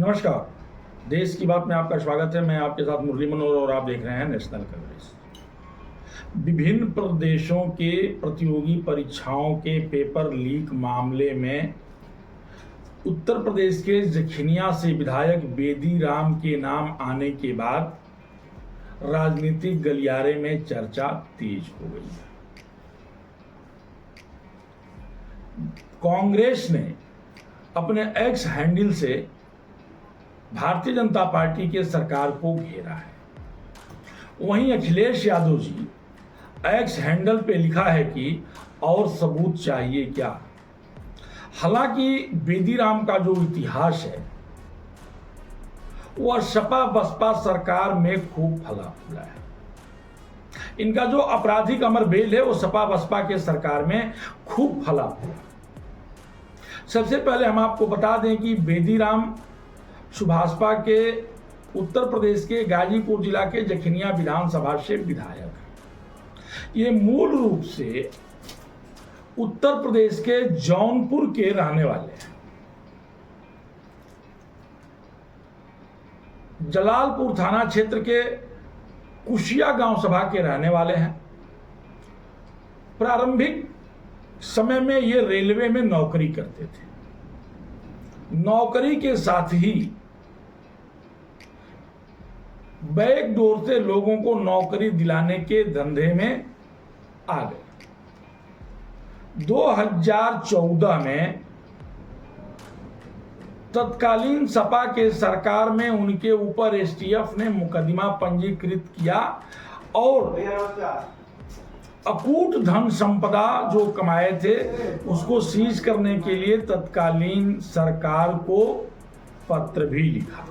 नमस्कार। देश की बात में आपका स्वागत है। मैं आपके साथ मुरली मनोहर और आप देख रहे हैं नेशनल कवरेज। विभिन्न प्रदेशों के प्रतियोगी परीक्षाओं के पेपर लीक मामले में उत्तर प्रदेश के जखनिया से विधायक बेदी राम के नाम आने के बाद राजनीतिक गलियारे में चर्चा तेज हो गई है। कांग्रेस ने अपने एक्स हैंडल से भारतीय जनता पार्टी के सरकार को घेरा है। वहीं अखिलेश यादव जी एक्स हैंडल पे लिखा है कि और सबूत चाहिए क्या। हालांकि बेदी राम का जो इतिहास है वह सपा बसपा सरकार में खूब फला फूला है। इनका जो आपराधिक अमर बेल है वो सपा बसपा के सरकार में खूब फला फूला। सबसे पहले हम आपको बता दें कि बेदी राम सुभाषपा के उत्तर प्रदेश के गाजीपुर जिला के जखनिया विधानसभा से विधायक हैं। ये मूल रूप से उत्तर प्रदेश के जौनपुर के रहने वाले हैं। जलालपुर थाना क्षेत्र के कुशिया गांव सभा के रहने वाले हैं। प्रारंभिक समय में ये रेलवे में नौकरी करते थे। नौकरी के साथ ही बैकडोर से लोगों को नौकरी दिलाने के धंधे में आ गए। 2014 में तत्कालीन सपा के सरकार में उनके ऊपर एसटीएफ ने मुकदमा पंजीकृत किया और अकूट धन संपदा जो कमाए थे उसको सीज करने के लिए तत्कालीन सरकार को पत्र भी लिखा।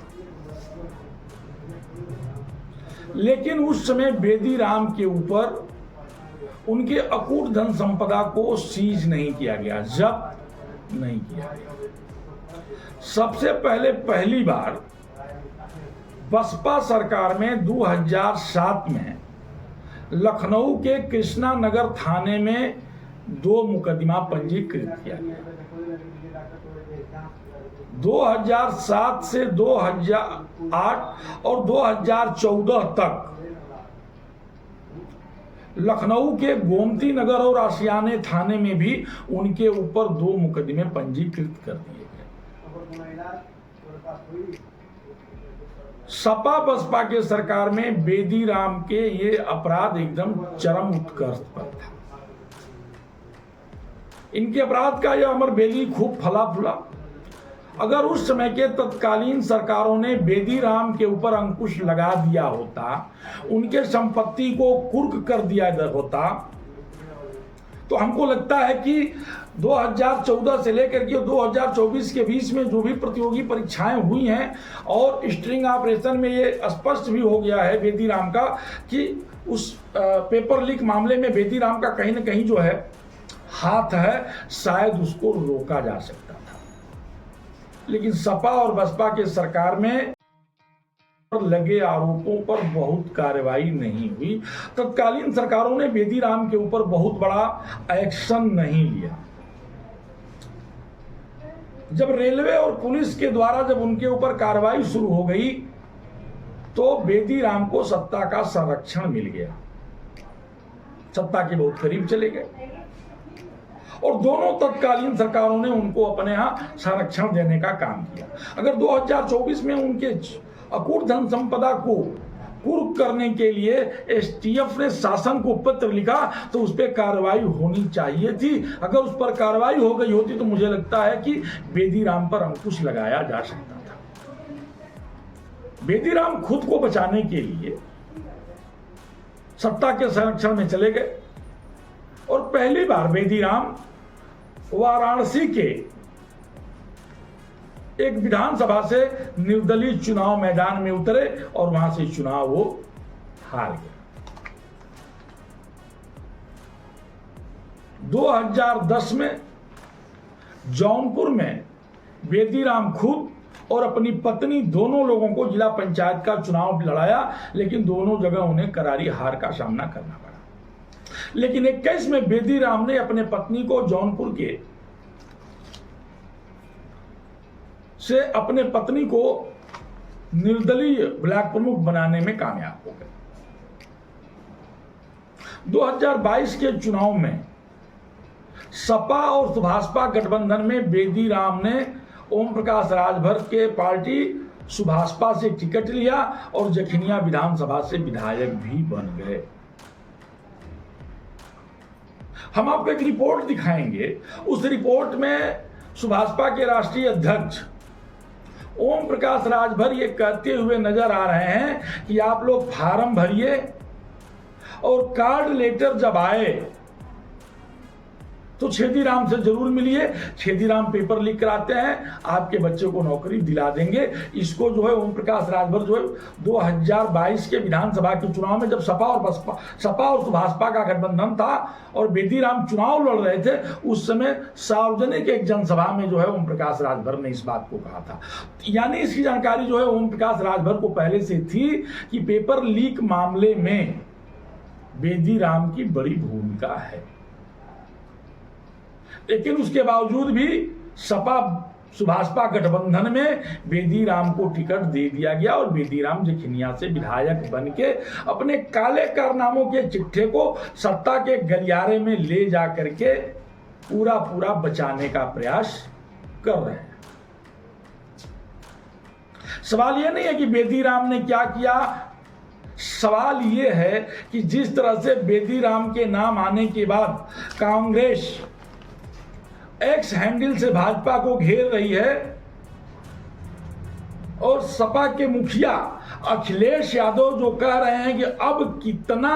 लेकिन उस समय बेदी राम के ऊपर उनके अकूट धन संपदा को सीज नहीं किया गया, जब्त नहीं किया गया। सबसे पहले पहली बार बसपा सरकार में 2007 में लखनऊ के कृष्णा नगर थाने में 2 मुकदमा पंजीकृत किया गया। 2007 से 2008 और 2014 तक लखनऊ के गोमती नगर और आशियाने थाने में भी उनके ऊपर 2 मुकदमे पंजीकृत कर दिए गए। सपा बसपा के सरकार में बेदी राम के ये अपराध एकदम चरम उत्कर्ष पर था। इनके अपराध का यह अमर बेली खूब फला फूला। अगर उस समय के तत्कालीन सरकारों ने बेदी राम के ऊपर अंकुश लगा दिया होता, उनके संपत्ति को कुर्क कर दिया होता, तो हमको लगता है कि 2014 से लेकर के 2024 के बीच में जो भी प्रतियोगी परीक्षाएं हुई हैं और स्ट्रिंग ऑपरेशन में ये स्पष्ट भी हो गया है बेदी राम का कि उस पेपर लीक मामले में बेदी राम का कहीं ना कहीं जो है हाथ है, शायद उसको रोका जा सकता था। लेकिन सपा और बसपा के सरकार में लगे आरोपों पर बहुत कार्रवाई नहीं हुई। तत्कालीन सरकारों ने बेदी राम के ऊपर बहुत बड़ा एक्शन नहीं लिया। जब रेलवे और पुलिस के द्वारा जब उनके ऊपर कार्रवाई शुरू हो गई तो बेदी राम को सत्ता का संरक्षण मिल गया, सत्ता के बहुत करीब चले गए और दोनों तत्कालीन सरकारों ने उनको अपने यहाँ संरक्षण देने का काम किया। अगर 2024 में उनके अकूट धन संपदा को कुर्क करने के लिए एसटीएफ ने शासन को पत्र लिखा तो उस पर कार्रवाई होनी चाहिए थी। अगर उस पर कार्रवाई हो गई होती तो मुझे लगता है कि बेदी राम पर अंकुश लगाया जा सकता था। बेदी राम खुद को बचाने के लिए सत्ता के संरक्षण में चले गए और पहली बार बेदी राम वाराणसी के एक विधानसभा से निर्दलीय चुनाव मैदान में उतरे और वहां से चुनाव वो हार गए। 2010 में जौनपुर में बेदी राम खुद और अपनी पत्नी दोनों लोगों को जिला पंचायत का चुनाव लड़ाया, लेकिन दोनों जगह उन्हें करारी हार का सामना करना पड़ा। लेकिन 21 में बेदी राम ने अपने पत्नी को जौनपुर के से अपने पत्नी को निर्दलीय ब्लॉक प्रमुख बनाने में कामयाब हो गए। 2022 के चुनाव में सपा और सुभाषपा गठबंधन में बेदी राम ने ओम प्रकाश राजभर के पार्टी सुभाषपा से टिकट लिया और जखनिया विधानसभा से विधायक भी बन गए। हम आपको एक रिपोर्ट दिखाएंगे। उस रिपोर्ट में सुभाषपा के राष्ट्रीय अध्यक्ष ओम प्रकाश राजभर ये कहते हुए नजर आ रहे हैं कि आप लोग फार्म भरिए और कार्ड लेटर जब आए तो छेदीराम से जरूर मिलिए। छेदीराम पेपर लीक कराते हैं, आपके बच्चे को नौकरी दिला देंगे। इसको जो है ओम प्रकाश राजभर जो है 2022 के विधानसभा के चुनाव में जब सपा और सुभाषपा का गठबंधन था और बेदी राम चुनाव लड़ रहे थे, उस समय सार्वजनिक एक जनसभा में जो है ओम प्रकाश राजभर ने इस बात को कहा था। यानी इसकी जानकारी जो है ओम प्रकाश राजभर को पहले से थी कि पेपर लीक मामले में बेदी राम की बड़ी भूमिका है। लेकिन उसके बावजूद भी सपा सुभाषपा गठबंधन में बेदी राम को टिकट दे दिया गया और बेदी राम जखनिया से विधायक बन के अपने काले कारनामों के चिट्ठे को सत्ता के गलियारे में ले जा करके पूरा बचाने का प्रयास कर रहे हैं। सवाल यह नहीं है कि बेदी राम ने क्या किया, सवाल यह है कि जिस तरह से बेदी राम के नाम आने के बाद कांग्रेस एक्स हैंडल से भाजपा को घेर रही है और सपा के मुखिया अखिलेश यादव जो कह रहे हैं कि अब कितना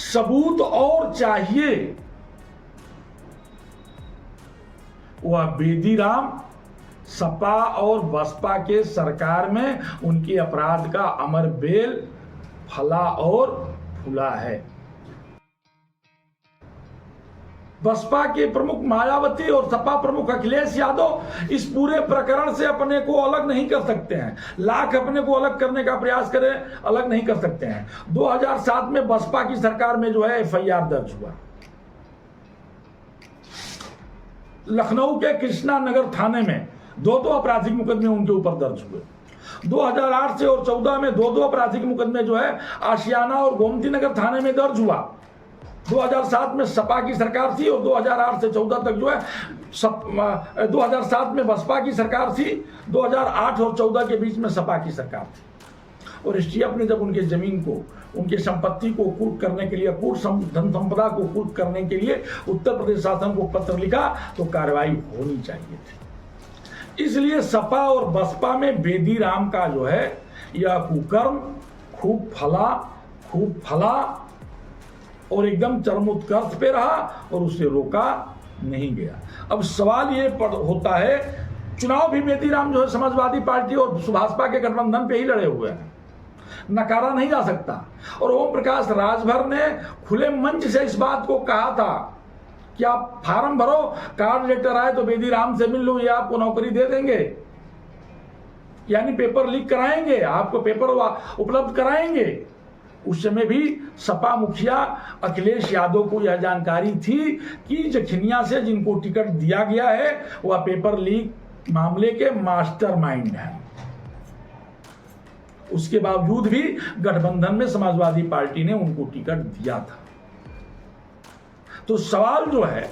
सबूत और चाहिए, वह बेदी राम सपा और बसपा के सरकार में उनके अपराध का अमर बेल फला और फूला है। बसपा के प्रमुख मायावती और सपा प्रमुख अखिलेश यादव इस पूरे प्रकरण से अपने को अलग नहीं कर सकते हैं। लाख अपने को अलग करने का प्रयास करें, अलग नहीं कर सकते हैं। 2007 में बसपा की सरकार में जो है एफआईआर दर्ज हुआ। लखनऊ के कृष्णा नगर थाने में दो आपराधिक मुकदमे उनके ऊपर दर्ज हुए। 2008 से और 14 में दो आपराधिक मुकदमे जो है आशियाना और गोमती नगर थाने में दर्ज हुआ। 2007 में सपा की सरकार थी और 2008 से 14 तक जो है 2007 में बसपा की सरकार थी, 2008 और 14 के बीच में सपा की सरकार थी। और एसटीएफ ने जब उनके जमीन को, उनकी संपत्ति को कुर्क करने के लिए, धन संपदा को कुर्क करने के लिए उत्तर प्रदेश शासन को पत्र लिखा तो कार्रवाई होनी चाहिए थी। इसलिए सपा और बसपा में बेदी राम का जो है यह कुकर्म खूब फला और एकदम चरमोत्कर्ष पे रहा और उसे रोका नहीं गया। अब सवाल ये होता है, चुनाव भी बेदी राम जो है समाजवादी पार्टी और सुभाषपा के गठबंधन पे ही लड़े हुए हैं, नकारा नहीं जा सकता। और ओम प्रकाश राजभर ने खुले मंच से इस बात को कहा था कि आप फार्म भरो, कार्ड लेटर आए तो बेदी राम से मिल लो, ये आपको नौकरी दे देंगे, यानी पेपर लीक कराएंगे, आपको पेपर उपलब्ध कराएंगे। उस समय भी सपा मुखिया अखिलेश यादव को यह जानकारी थी कि जखनिया से जिनको टिकट दिया गया है वह पेपर लीक मामले के मास्टरमाइंड हैं। उसके बावजूद भी गठबंधन में समाजवादी पार्टी ने उनको टिकट दिया था। तो सवाल जो है,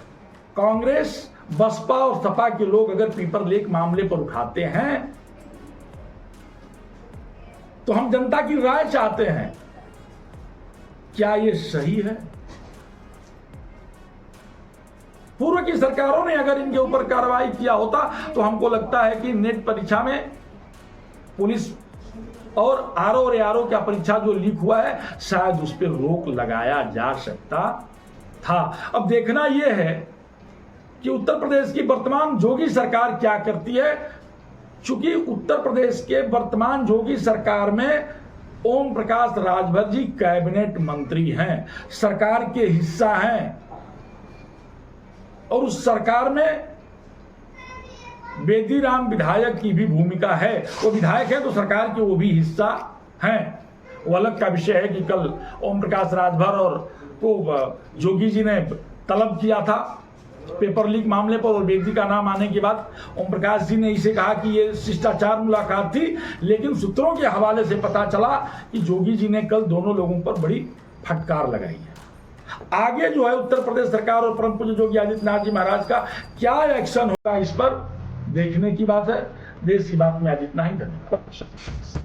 कांग्रेस, बसपा और सपा के लोग अगर पेपर लीक मामले पर उठाते हैं तो हम जनता की राय चाहते हैं, क्या ये सही है? पूर्व की सरकारों ने अगर इनके ऊपर कार्रवाई किया होता तो हमको लगता है कि नेट परीक्षा में पुलिस और आरओ का परीक्षा जो लीक हुआ है शायद उस पर रोक लगाया जा सकता था। अब देखना यह है कि उत्तर प्रदेश की वर्तमान जोगी सरकार क्या करती है। चूंकि उत्तर प्रदेश के वर्तमान जोगी सरकार में ओम प्रकाश राजभर जी कैबिनेट मंत्री हैं, सरकार के हिस्सा हैं, और उस सरकार में बेदी राम विधायक की भी भूमिका है। वो विधायक है तो सरकार के वो भी हिस्सा हैं। वो अलग का विषय है कि कल ओम प्रकाश राजभर और को जोगी जी ने तलब किया था पेपर लीक मामले पर, और बेदी का नाम आने के बाद ओम प्रकाश जी ने इसे कहा कि ये शिष्टाचार मुलाकात थी, लेकिन सूत्रों के हवाले से पता चला कि जोगी जी ने कल दोनों लोगों पर बड़ी फटकार लगाई है। आगे जो है उत्तर प्रदेश सरकार और परम पूज्य योगी आदित्यनाथ जी महाराज का क्या एक्शन होगा, इस पर देखने की बात है। देश की बात में आज इतना ही। धन्यवाद।